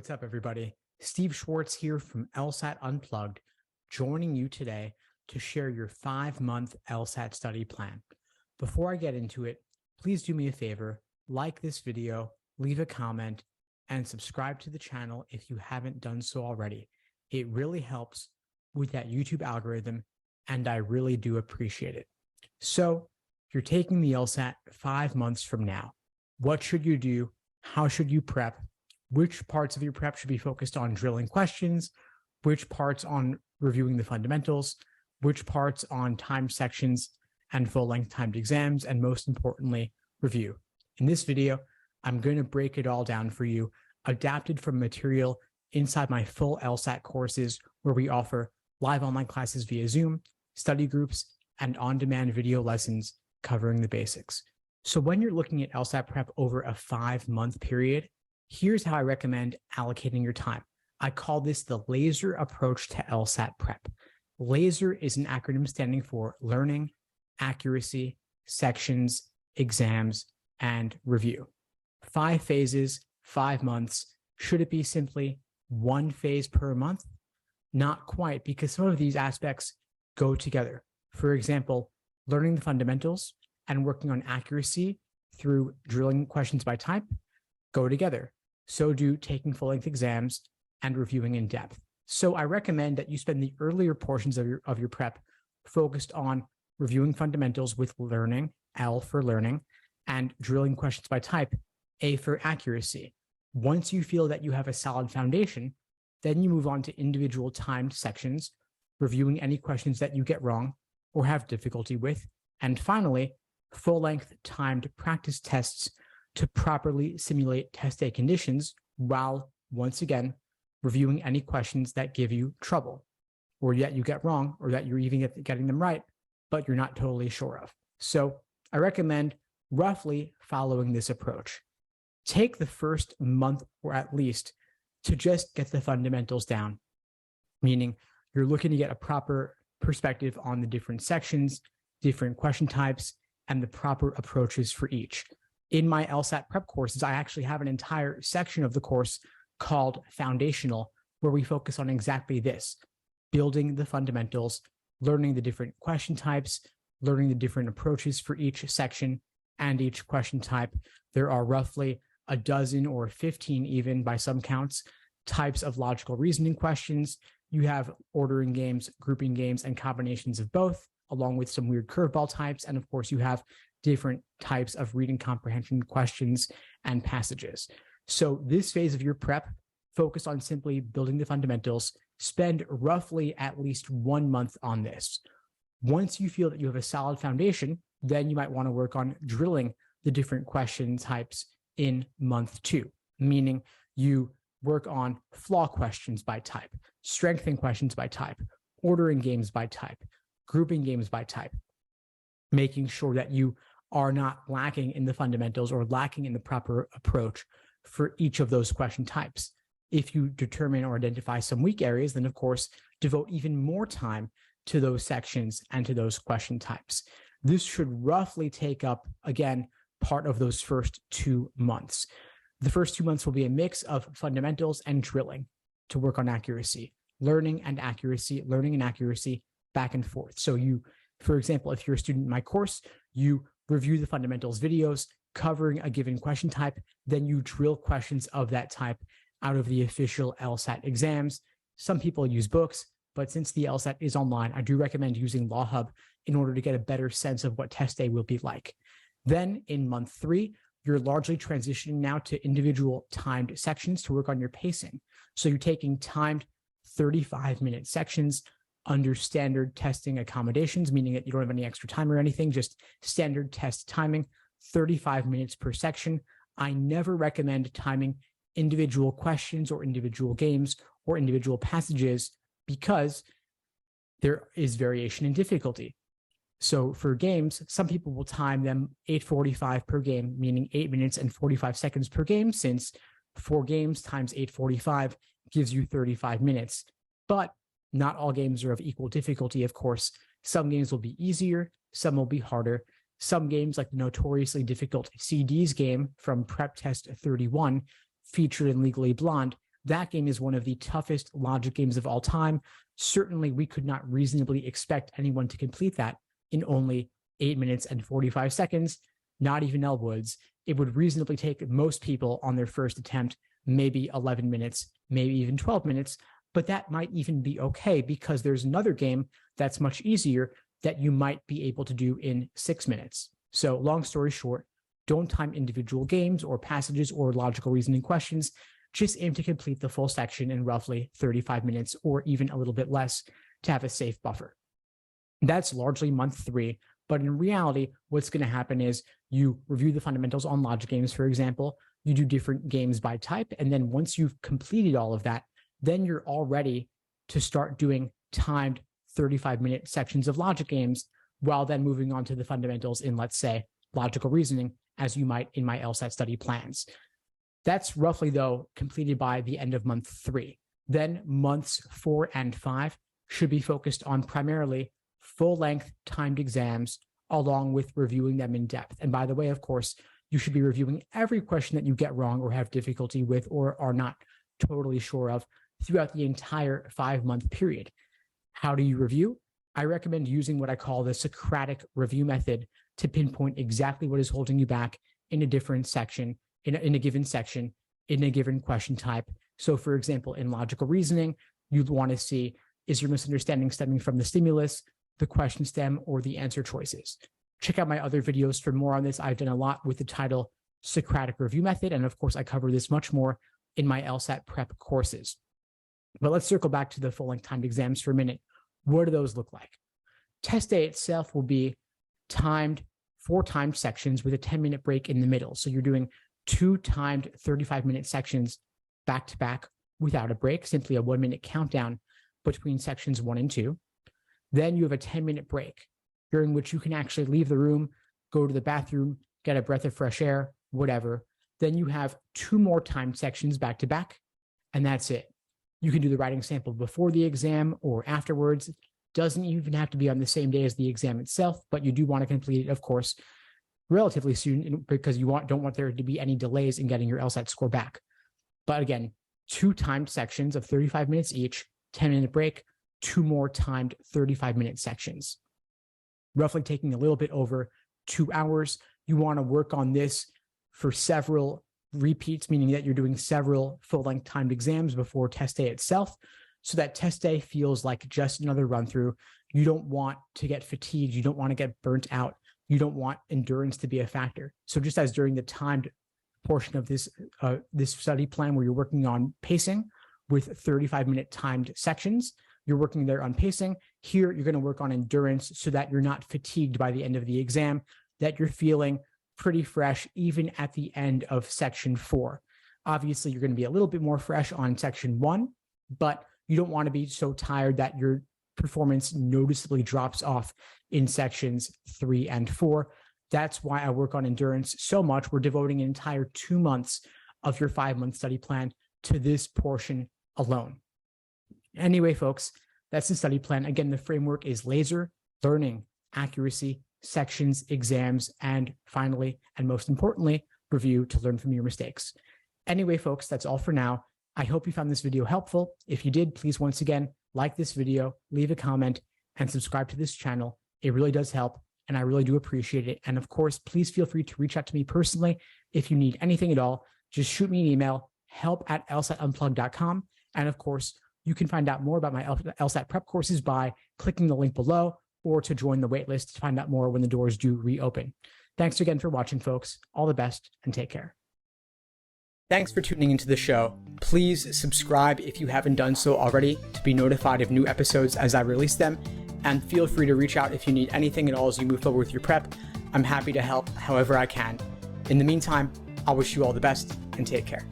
What's up, everybody? Steve Schwartz here from LSAT Unplugged, joining you today to share your 5-month LSAT study plan. Before I get into it, please do me a favor, like this video, leave a comment, and subscribe to the channel if you haven't done so already. It really helps with that YouTube algorithm, and I really do appreciate it. So, you're taking the LSAT 5 months from now. What should you do? How should you prep? Which parts of your prep should be focused on drilling questions, which parts on reviewing the fundamentals, which parts on timed sections and full-length timed exams, and most importantly, review. In this video, I'm going to break it all down for you, adapted from material inside my full LSAT courses, where we offer live online classes via Zoom, study groups, and on-demand video lessons covering the basics. So when you're looking at LSAT prep over a 5-month period, here's how I recommend allocating your time. I call this the LASER approach to LSAT prep. LASER is an acronym standing for learning, accuracy, sections, exams, and review. 5 phases, 5 months. Should it be simply 1 phase per month? Not quite, because some of these aspects go together. For example, learning the fundamentals and working on accuracy through drilling questions by type go together. So do taking full-length exams and reviewing in depth. So I recommend that you spend the earlier portions of your prep focused on reviewing fundamentals with learning, L for learning, and drilling questions by type, A for accuracy. Once you feel that you have a solid foundation, then you move on to individual timed sections, reviewing any questions that you get wrong or have difficulty with, and finally, full-length timed practice tests to properly simulate test day conditions while, once again, reviewing any questions that give you trouble, or that you get wrong, or that you're even getting them right, but you're not totally sure of. So I recommend roughly following this approach. Take the first month, or at least, to just get the fundamentals down, meaning you're looking to get a proper perspective on the different sections, different question types, and the proper approaches for each. In my LSAT prep courses, I actually have an entire section of the course called Foundational, where we focus on exactly this: building the fundamentals, learning the different question types, learning the different approaches for each section and each question type. There are roughly a dozen or 15, even by some counts, types of logical reasoning questions. You have ordering games, grouping games, and combinations of both, along with some weird curveball types. And of course, you have different types of reading comprehension questions and passages. So this phase of your prep, focus on simply building the fundamentals. Spend roughly at least 1 month on this. Once you feel that you have a solid foundation, then you might want to work on drilling the different question types in month 2, meaning you work on flaw questions by type, strengthen questions by type, ordering games by type, grouping games by type, making sure that you are not lacking in the fundamentals or lacking in the proper approach for each of those question types. If you determine or identify some weak areas, then of course, devote even more time to those sections and to those question types. This should roughly take up, again, part of those first 2 months. The first 2 months will be a mix of fundamentals and drilling to work on accuracy, learning and accuracy, back and forth. So you, for example, if you're a student in my course, you review the fundamentals videos covering a given question type, then you drill questions of that type out of the official LSAT exams. Some people use books, but since the LSAT is online, I do recommend using Law Hub in order to get a better sense of what test day will be like. Then in month 3, you're largely transitioning now to individual timed sections to work on your pacing. So you're taking timed 35-minute sections under standard testing accommodations, meaning that you don't have any extra time or anything, just standard test timing, 35 minutes per section. I never recommend timing individual questions or individual games or individual passages because there is variation in difficulty. So for games, some people will time them 8:45 per game, meaning 8 minutes and 45 seconds per game, since 4 games times 8:45 gives you 35 minutes. But not all games are of equal difficulty, of course. Some games will be easier, some will be harder. Some games, like the notoriously difficult CDs game from Prep Test 31, featured in Legally Blonde, That game is one of the toughest logic games of all time. Certainly, we could not reasonably expect anyone to complete that in only 8 minutes and 45 seconds, not even Elle Woods. It would reasonably take most people on their first attempt, maybe 11 minutes, maybe even 12 minutes, but that might even be okay because there's another game that's much easier that you might be able to do in 6 minutes. So long story short, don't time individual games or passages or logical reasoning questions. Just aim to complete the full section in roughly 35 minutes or even a little bit less to have a safe buffer. That's largely month 3, but in reality, what's going to happen is you review the fundamentals on logic games, for example, you do different games by type, and then once you've completed all of that, then you're all ready to start doing timed 35-minute sections of logic games while then moving on to the fundamentals in, let's say, logical reasoning, as you might in my LSAT study plans. That's roughly, though, completed by the end of month 3. Then months 4 and 5 should be focused on primarily full-length timed exams along with reviewing them in depth. And by the way, of course, you should be reviewing every question that you get wrong or have difficulty with or are not totally sure of throughout the entire 5-month period. How do you review? I recommend using what I call the Socratic review method to pinpoint exactly what is holding you back in a different section, in a given section, in a given question type. So for example, in logical reasoning, you'd want to see, is your misunderstanding stemming from the stimulus, the question stem, or the answer choices? Check out my other videos for more on this. I've done a lot with the title Socratic review method. And of course, I cover this much more in my LSAT prep courses. But let's circle back to the full-length timed exams for a minute. What do those look like? Test day itself will be timed 4 timed sections with a 10-minute break in the middle. So you're doing 2 timed 35-minute sections back to back without a break, simply a 1-minute countdown between sections 1 and 2. Then you have a 10-minute break during which you can actually leave the room, go to the bathroom, get a breath of fresh air, whatever. Then you have 2 more timed sections back to back, and that's it. You can do the writing sample before the exam or afterwards. Doesn't even have to be on the same day as the exam itself, but you do want to complete it, of course, relatively soon because you don't want there to be any delays in getting your LSAT score back. But again, 2 timed sections of 35 minutes each, 10-minute break, 2 more timed 35-minute sections, roughly taking a little bit over 2 hours. You want to work on this for several repeats, meaning that you're doing several full-length timed exams before test day itself, so that test day feels like just another run through. You don't want to get fatigued. You don't want to get burnt out. You don't want endurance to be a factor. So just as during the timed portion of this study plan where you're working on pacing with 35-minute timed sections, you're working there on pacing. Here, you're going to work on endurance so that you're not fatigued by the end of the exam, that you're feeling pretty fresh even at the end of section 4. Obviously, you're going to be a little bit more fresh on section 1, but you don't want to be so tired that your performance noticeably drops off in sections 3 and 4. That's why I work on endurance so much. We're devoting an entire 2 months of your 5-month study plan to this portion alone. Anyway, folks, that's the study plan. Again, the framework is laser, learning, accuracy, sections, exams, and finally, and most importantly, review to learn from your mistakes. Anyway, folks, that's all for now. I hope you found this video helpful. If you did, please once again, like this video, leave a comment, and subscribe to this channel. It really does help, and I really do appreciate it. And of course, please feel free to reach out to me personally if you need anything at all. Just shoot me an email, help@lsatunplugged.com. And of course, you can find out more about my LSAT prep courses by clicking the link below or to join the waitlist to find out more when the doors do reopen. Thanks again for watching, folks. All the best and take care. Thanks for tuning into the show. Please subscribe if you haven't done so already to be notified of new episodes as I release them. And feel free to reach out if you need anything at all as you move forward with your prep. I'm happy to help however I can. In the meantime, I'll wish you all the best and take care.